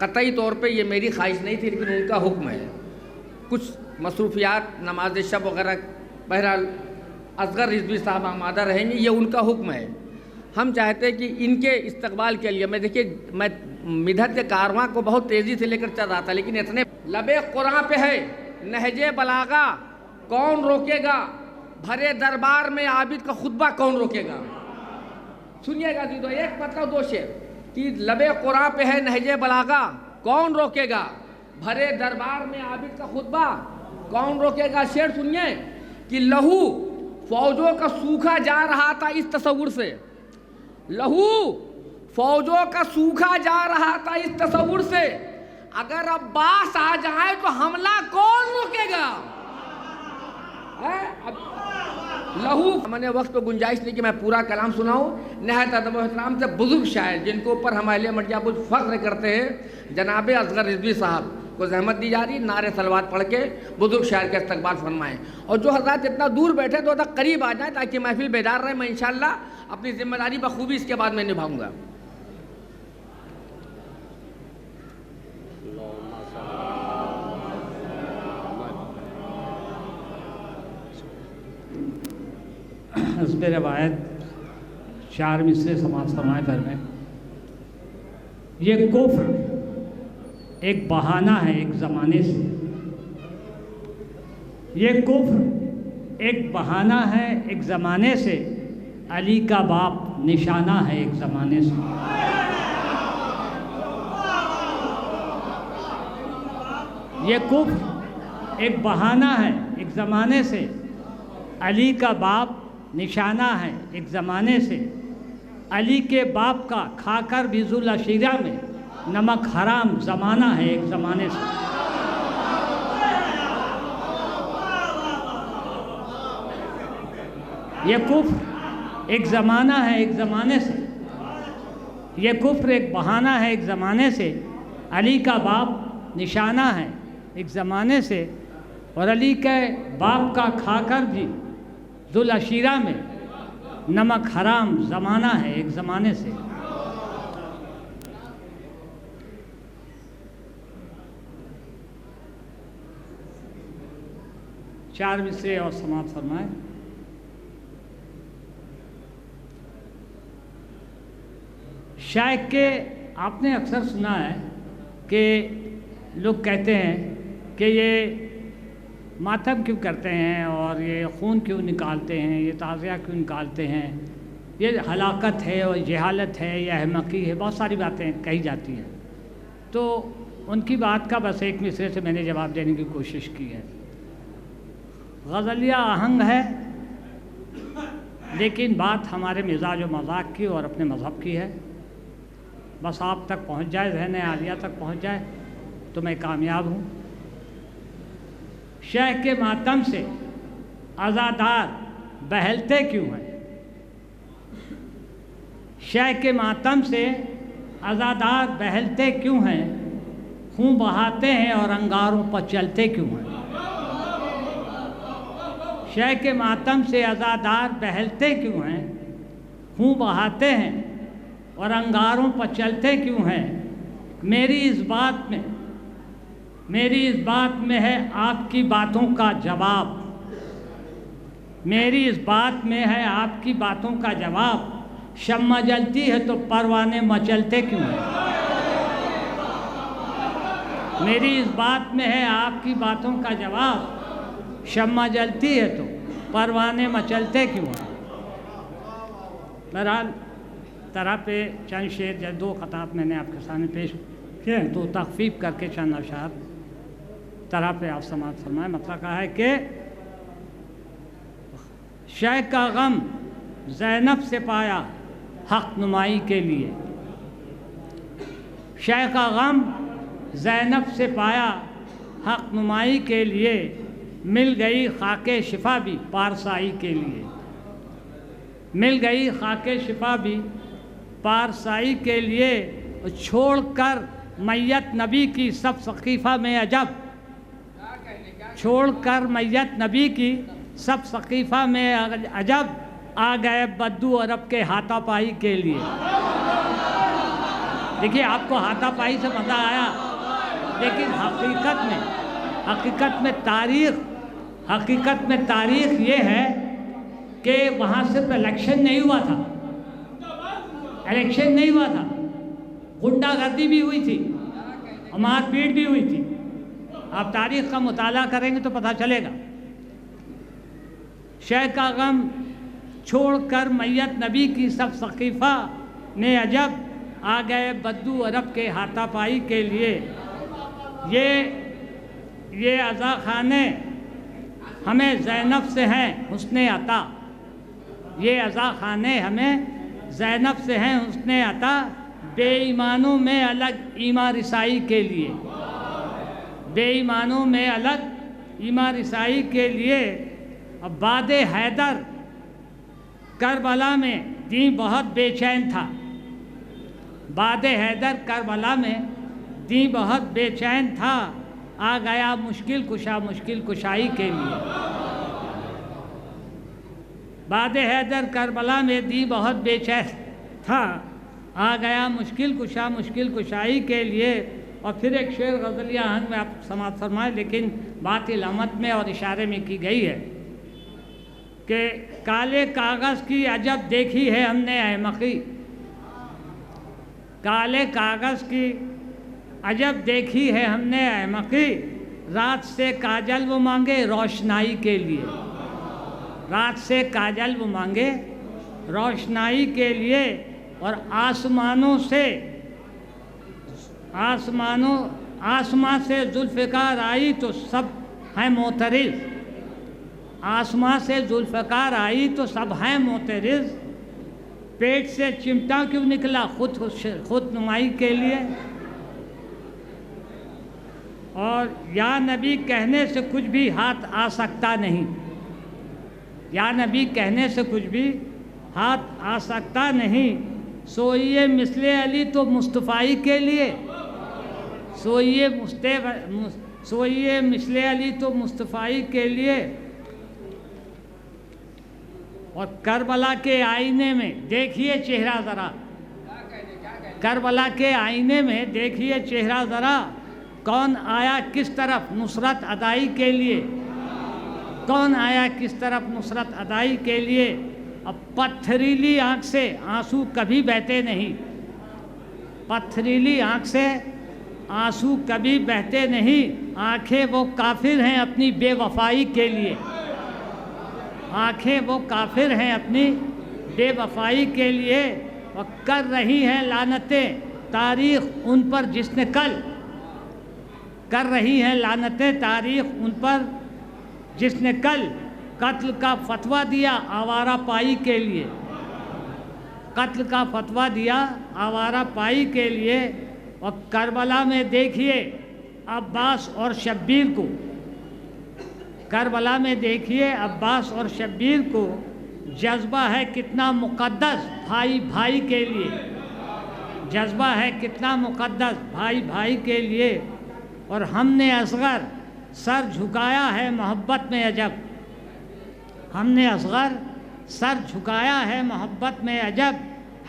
कतई तौर पे ये मेरी ख्वाहिश नहीं थी, लेकिन उनका हुक्म है। कुछ मसरूफियात, नमाज शब वगैरह, बहरहाल असगर रिजवी साहब आमादा रहेंगे, ये उनका हुक्म है। हम चाहते हैं कि इनके इस्तकबाल के लिए, मैं देखिए, मैं मिधत के कारवां को बहुत तेज़ी से लेकर चल रहा था, लेकिन इतने लबे कुरान पे है, नहजे बलागा कौन रोकेगा, भरे दरबार में आबिद का खुतबा कौन रोकेगा। सुनिएगा जी, तो एक मतलब दो शेर कि लबे कुरान पे है नहजे बलागा कौन रोकेगा, भरे दरबार में आबिद का खुतबा कौन रोकेगा। शेर सुनिए कि लहू फौजों का सूखा जा रहा था इस तसव्वुर से, लहू फौजों का सूखा जा रहा था इस तसव्वुर से, अगर अब्बास आ जाए तो हमला कौन रोकेगा। लहू, मैंने वक्त पे गुंजाइश नहीं कि मैं पूरा कलाम सुनाऊं। नहायत अदब व एहतराम से बुजुर्ग शायर जिनके ऊपर हम अहले मर्यादा फख्र करते हैं, जनाब असगर रिजवी साहब को जहमत दी जा रही, नारे सलवात पढ़ के बुजुर्ग शायर का इस्तकबाल फरमाएं। और जो हज़रात इतना दूर बैठे तो तक करीब आ जाए ताकि महफिल बेदार रहे। मैं इंशाअल्लाह अपनी जिम्मेदारी बखूबी इसके बाद मैं निभाऊंगा। हस्ब रवायत 4 मिसरे समाज फरमाए घर में। ये कुफ्र एक बहाना है एक ज़माने से, ये कुफ्र एक बहाना है एक ज़माने से, अली का बाप निशाना है एक ज़माने से। ये कुफ्र एक बहाना है एक ज़माने से, अली का बाप निशाना है एक ज़माने से, अली के बाप का खाकर भी जुल अशीरा में नमक हराम ज़माना है एक ज़माने से। ये कुफ्र एक ज़माना है एक ज़माने से, ये कुफ्र एक बहाना है एक ज़माने से, अली का बाप निशाना है एक ज़माने से, और अली के बाप का खाकर भी जुल अशीरा में नमक हराम ज़माना है एक ज़माने से। चार मिसरे और समाप्त फरमाए। शायद के आपने अक्सर सुना है कि लोग कहते हैं कि ये मातम क्यों करते हैं और ये खून क्यों निकालते हैं, ये ताज़िया क्यों निकालते हैं, ये हलाकत है और जहालत है या अहमकी है, बहुत सारी बातें कही जाती हैं। तो उनकी बात का बस एक मिसरे से मैंने जवाब देने की कोशिश की है। गज़लिया आहंग है, लेकिन बात हमारे मिजाज व मजाक की और अपने मज़हब की है। बस आप तक पहुंच जाए, ज़हन आलिया तक पहुंच जाए तो मैं कामयाब हूँ। शेख के मातम से आज़ादार बहलते क्यों हैं, शेख के मातम से आज़ादार बहलते क्यों हैं, खून बहाते हैं और अंगारों पर चलते क्यों हैं। शेख के मातम से आज़ादार बहलते क्यों हैं, खून बहाते हैं और अंगारों पर चलते क्यों हैं। मेरी इस बात में है आपकी बातों का जवाब, मेरी इस बात में है आपकी बातों का जवाब। शम्मा जलती है तो परवाने मचलते क्यों हैं। मेरी इस बात में है आपकी बातों का जवाब, शम्मा जलती है तो परवाने मचलते क्यों हैं। बहरहाल तरह पे चंद शेर या 2 खताब मैंने आपके सामने पेश किए, तो तखफीफ करके चंद अशार तरह पे आप समात फरमाए। मतलब कहा है कि शेख का गम ज़ैनब से पाया हक़ नुमाई के लिए, शेख का गम ज़ैनब से पाया हक़ नुमाई के लिए, मिल गई खाके शिफा भी पारसाई के लिए, मिल गई खाके शिफा भी पारसाई के लिए। छोड़कर मैयत नबी की सब सकीफ़ा में अजब, छोड़कर मैयत नबी की सब सकीफ़ा में अजब, आ गए बद्दू अरब के हाथापाई के लिए। देखिए आपको हाथापाई से मज़ा आया, लेकिन हकीकत में तारीख ये है कि वहाँ सिर्फ इलेक्शन नहीं हुआ था, गुंडागर्दी भी हुई थी, मारपीट भी हुई थी। आप तारीख का मुताला करेंगे तो पता चलेगा। शह का गम छोड़कर मैयत नबी की सब सकीफ़ा ने अजब आ गए बद्दू अरब के हाथापाई के लिए। ये अज़ा खाने हमें ज़ैनब से हैं हुस्ने अता, ये अज़ा खाने हमें ज़ैनब से हैं हुस्ने अता, बेईमानों में अलग ईमा रिसाई के लिए, बेईमानों में अलग ईमा रिसाई के लिए। अब बाद हैदर करबला में दी बहुत बेचैन था, बाद हैदर करबला में दी बहुत बेचैन था, आ गया मुश्किल कुशाई के लिए। बाद हैदर करबला में दी बहुत बेचैन था, आ गया मुश्किल कुशाई के लिए। और फिर एक शेर गज़लिया आहंग में आप समाप्त फरमाएं, लेकिन बात इलामत में और इशारे में की गई है कि काले कागज़ की अजब देखी है हमने अहमकी, काले कागज़ की अजब देखी है हमने अहमकी, रात से काजल वो मांगे रोशनाई के लिए, रात से काजल वो मांगे रोशनाई के लिए। और आसमां से जुल्फ़िकार आई तो सब हैं मोतरिज़, आसमां से जुल्फ़िकार आई तो सब हैं मोतरिज़, पेट से चिमटा क्यों निकला खुद नुमाई के लिए। और या नबी कहने से कुछ भी हाथ आ सकता नहीं, या नबी कहने से कुछ भी हाथ आ सकता नहीं, सोइए मिसले अली तो मुस्तफ़ाई के लिए, सोइए मिसले अली तो मुस्तफ़ाई के लिए। और करबला के आईने में देखिए चेहरा ज़रा, करबला के आईने में देखिए चेहरा ज़रा, कौन आया किस तरफ नुसरत अदाई के लिए, कौन आया किस तरफ नुसरत अदाई के लिए। अब पत्थरीली आँख से आंसू कभी बहते नहीं, पत्थरीली आँख से आंसू कभी बहते नहीं, आंखें वो काफिर हैं अपनी बेवफाई के लिए, आंखें वो काफिर हैं अपनी बेवफाई के लिए। और कर रही हैं लानतें तारीख़ उन पर जिसने कल, कर रही हैं लानतें तारीख़ उन पर जिसने कल कत्ल का फतवा दिया आवारा पाई के लिए, कत्ल का फतवा दिया आवारा पाई के लिए। और करबला में देखिए अब्बास और शब्बीर को, करबला में देखिए अब्बास और शब्बीर को, जज्बा है कितना मुक़द्दस भाई भाई के लिए, जज्बा है कितना मुक़द्दस भाई भाई के लिए। और हमने असग़र सर झुकाया है मोहब्बत में अजब, हमने असग़र सर झुकाया है मोहब्बत में अजब,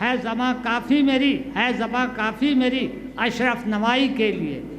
है ज़बां काफ़ी मेरी, है ज़बां काफ़ी मेरी अशरफ नवाई के लिए।